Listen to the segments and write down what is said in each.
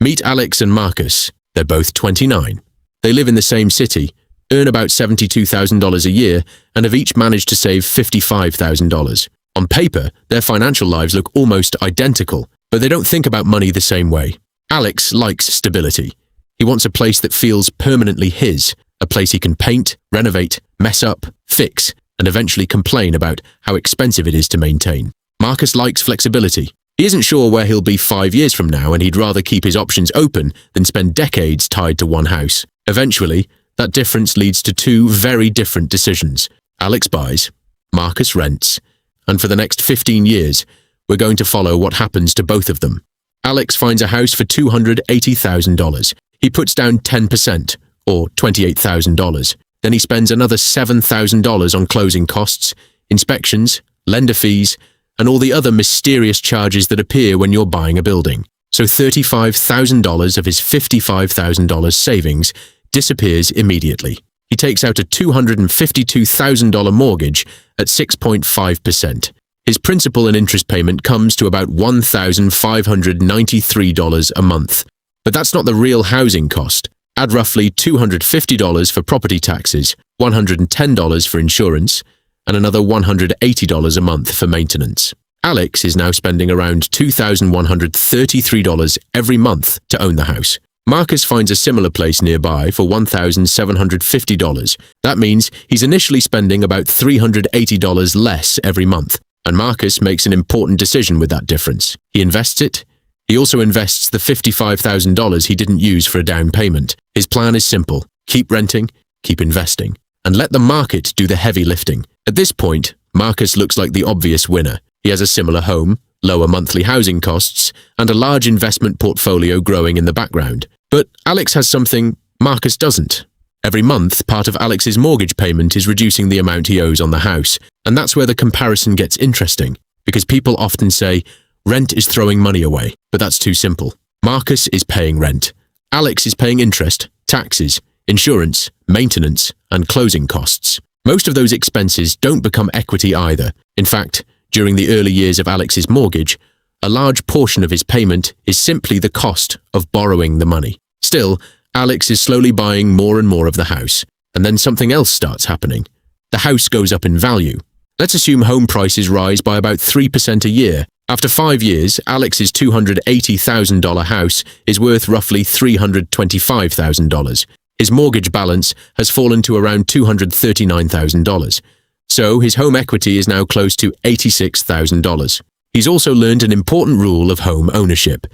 Meet Alex and Marcus. They're both 29. They live in the same city, earn about $72,000 a year, and have each managed to save $55,000. On paper, their financial lives look almost identical, but they don't think about money the same way. Alex likes stability. He wants a place that feels permanently his, a place he can paint, renovate, mess up, fix, and eventually complain about how expensive it is to maintain. Marcus likes flexibility. He isn't sure where he'll be 5 years from now, and he'd rather keep his options open than spend decades tied to one house. Eventually, that difference leads to two very different decisions. Alex buys, Marcus rents, and for the next 15 years, we're going to follow what happens to both of them. Alex finds a house for $280,000. He puts down 10%, or $28,000. Then he spends another $7,000 on closing costs, inspections, lender fees, and all the other mysterious charges that appear when you're buying a building. So $35,000 of his $55,000 savings disappears immediately. He takes out a $252,000 mortgage at 6.5%. His principal and interest payment comes to about $1,593 a month. But that's not the real housing cost. Add roughly $250 for property taxes, $110 for insurance, and another $180 a month for maintenance. Alex is now spending around $2,133 every month to own the house. Marcus finds a similar place nearby for $1,750. That means he's initially spending about $380 less every month, and Marcus makes an important decision with that difference. He invests it. He also invests the $55,000 he didn't use for a down payment. His plan is simple: keep renting, keep investing, and let the market do the heavy lifting. At this point, Marcus looks like the obvious winner. He has a similar home, lower monthly housing costs, and a large investment portfolio growing in the background. But Alex has something Marcus doesn't. Every month, part of Alex's mortgage payment is reducing the amount he owes on the house, and that's where the comparison gets interesting, because people often say, rent is throwing money away, but that's too simple. Marcus is paying rent. Alex is paying interest, taxes, insurance, maintenance, and closing costs. Most of those expenses don't become equity either. In fact, during the early years of Alex's mortgage, a large portion of his payment is simply the cost of borrowing the money. Still, Alex is slowly buying more and more of the house, and then something else starts happening. The house goes up in value. Let's assume home prices rise by about 3% a year. After 5 years, Alex's $280,000 house is worth roughly $325,000. His mortgage balance has fallen to around $239,000. So his home equity is now close to $86,000. He's also learned an important rule of home ownership.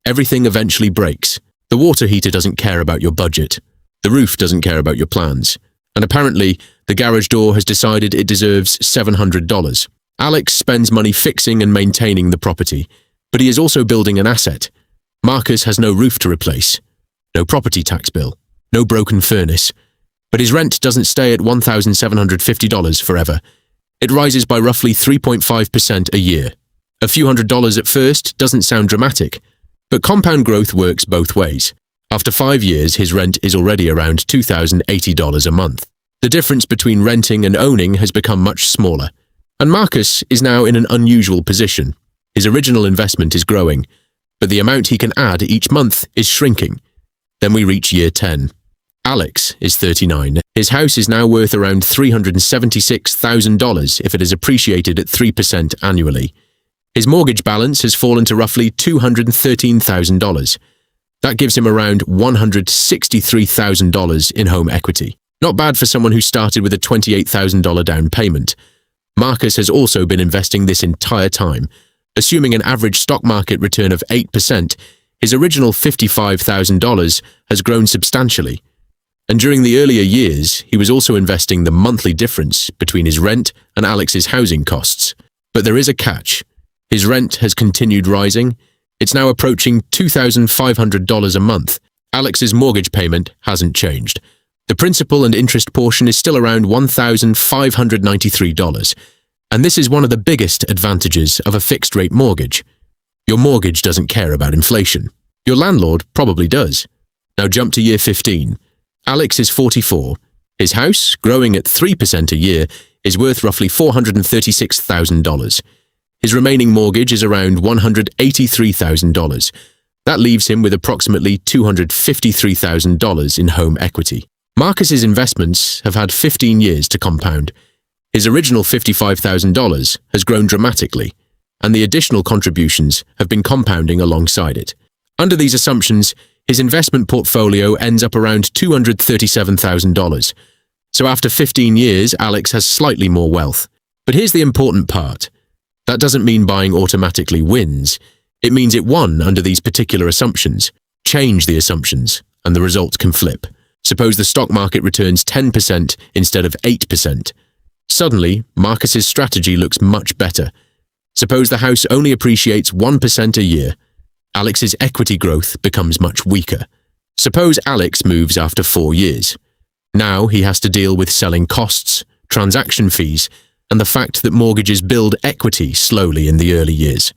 Everything eventually breaks. The water heater doesn't care about your budget. The roof doesn't care about your plans. And apparently, the garage door has decided it deserves $700. Alex spends money fixing and maintaining the property, but he is also building an asset. Marcus has no roof to replace, no property tax bill, no broken furnace. But his rent doesn't stay at $1,750 forever. It rises by roughly 3.5% a year. A few $100s at first doesn't sound dramatic, but compound growth works both ways. After 5 years, his rent is already around $2,080 a month. The difference between renting and owning has become much smaller. And Marcus is now in an unusual position. His original investment is growing, but the amount he can add each month is shrinking. Then we reach year 10. Alex is 39. His house is now worth around $376,000 if it is appreciated at 3% annually. His mortgage balance has fallen to roughly $213,000. That gives him around $163,000 in home equity. Not bad for someone who started with a $28,000 down payment. Marcus has also been investing this entire time. Assuming an average stock market return of 8%, his original $55,000 has grown substantially. And during the earlier years, he was also investing the monthly difference between his rent and Alex's housing costs. But there is a catch. His rent has continued rising. It's now approaching $2,500 a month. Alex's mortgage payment hasn't changed. The principal and interest portion is still around $1,593. And this is one of the biggest advantages of a fixed-rate mortgage. Your mortgage doesn't care about inflation. Your landlord probably does. Now jump to year 15. Alex is 44. His house, growing at 3% a year, is worth roughly $436,000. His remaining mortgage is around $183,000. That leaves him with approximately $253,000 in home equity. Marcus's investments have had 15 years to compound. His original $55,000 has grown dramatically, and the additional contributions have been compounding alongside it. Under these assumptions, his investment portfolio ends up around $237,000. So after 15 years, Alex has slightly more wealth. But here's the important part. That doesn't mean buying automatically wins. It means it won under these particular assumptions. Change the assumptions, and the result can flip. Suppose the stock market returns 10% instead of 8%. Suddenly, Marcus's strategy looks much better. Suppose the house only appreciates 1% a year. Alex's equity growth becomes much weaker. Suppose Alex moves after 4 years. Now he has to deal with selling costs, transaction fees, and the fact that mortgages build equity slowly in the early years.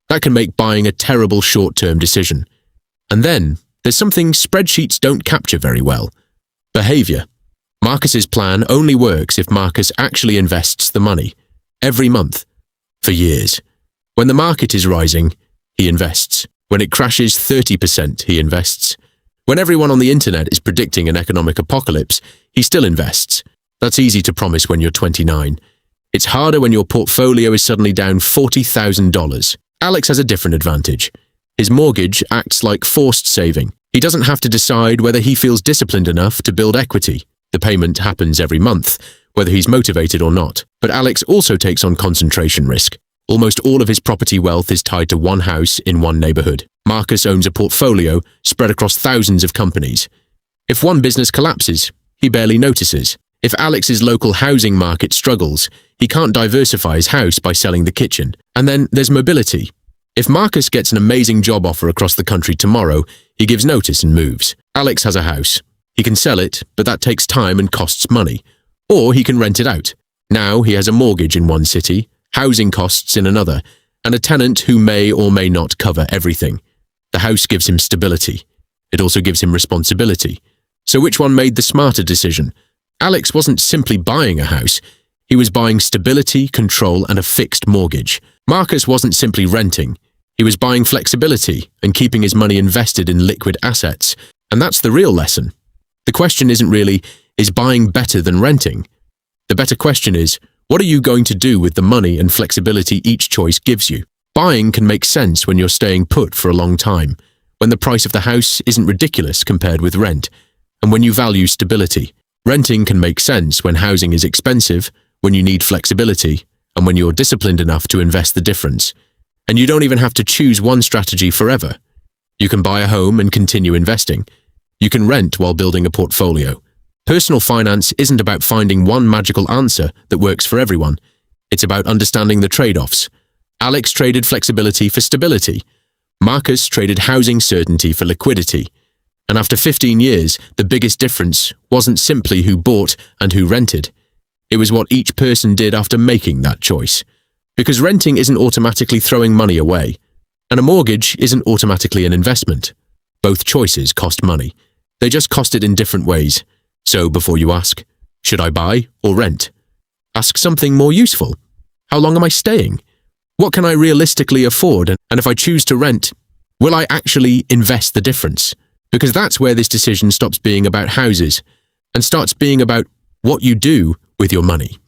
That can make buying a terrible short-term decision. And then, there's something spreadsheets don't capture very well. Behavior. Marcus's plan only works if Marcus actually invests the money, every month, for years. When the market is rising, he invests. When it crashes 30%, he invests. When everyone on the internet is predicting an economic apocalypse, he still invests. That's easy to promise when you're 29. It's harder when your portfolio is suddenly down $40,000. Alex has a different advantage. His mortgage acts like forced saving. He doesn't have to decide whether he feels disciplined enough to build equity. The payment happens every month, whether he's motivated or not. But Alex also takes on concentration risk. Almost all of his property wealth is tied to one house in one neighborhood. Marcus owns a portfolio spread across thousands of companies. If one business collapses, he barely notices. If Alex's local housing market struggles, he can't diversify his house by selling the kitchen. And then there's mobility. If Marcus gets an amazing job offer across the country tomorrow, he gives notice and moves. Alex has a house. He can sell it, but that takes time and costs money. Or he can rent it out. Now he has a mortgage in one city, housing costs in another, and a tenant who may or may not cover everything. The house gives him stability. It also gives him responsibility. So which one made the smarter decision? Alex wasn't simply buying a house. He was buying stability, control, and a fixed mortgage. Marcus wasn't simply renting. He was buying flexibility and keeping his money invested in liquid assets. And that's the real lesson. The question isn't really, is buying better than renting? The better question is, what are you going to do with the money and flexibility each choice gives you? Buying can make sense when you're staying put for a long time, when the price of the house isn't ridiculous compared with rent, and when you value stability. Renting can make sense when housing is expensive, when you need flexibility, and when you're disciplined enough to invest the difference. And you don't even have to choose one strategy forever. You can buy a home and continue investing. You can rent while building a portfolio. Personal finance isn't about finding one magical answer that works for everyone. It's about understanding the trade-offs. Alex traded flexibility for stability. Marcus traded housing certainty for liquidity. And after 15 years, the biggest difference wasn't simply who bought and who rented. It was what each person did after making that choice. Because renting isn't automatically throwing money away, and a mortgage isn't automatically an investment. Both choices cost money. They just cost it in different ways. So before you ask, should I buy or rent? Ask something more useful. How long am I staying? What can I realistically afford? And if I choose to rent, will I actually invest the difference? Because that's where this decision stops being about houses and starts being about what you do with your money.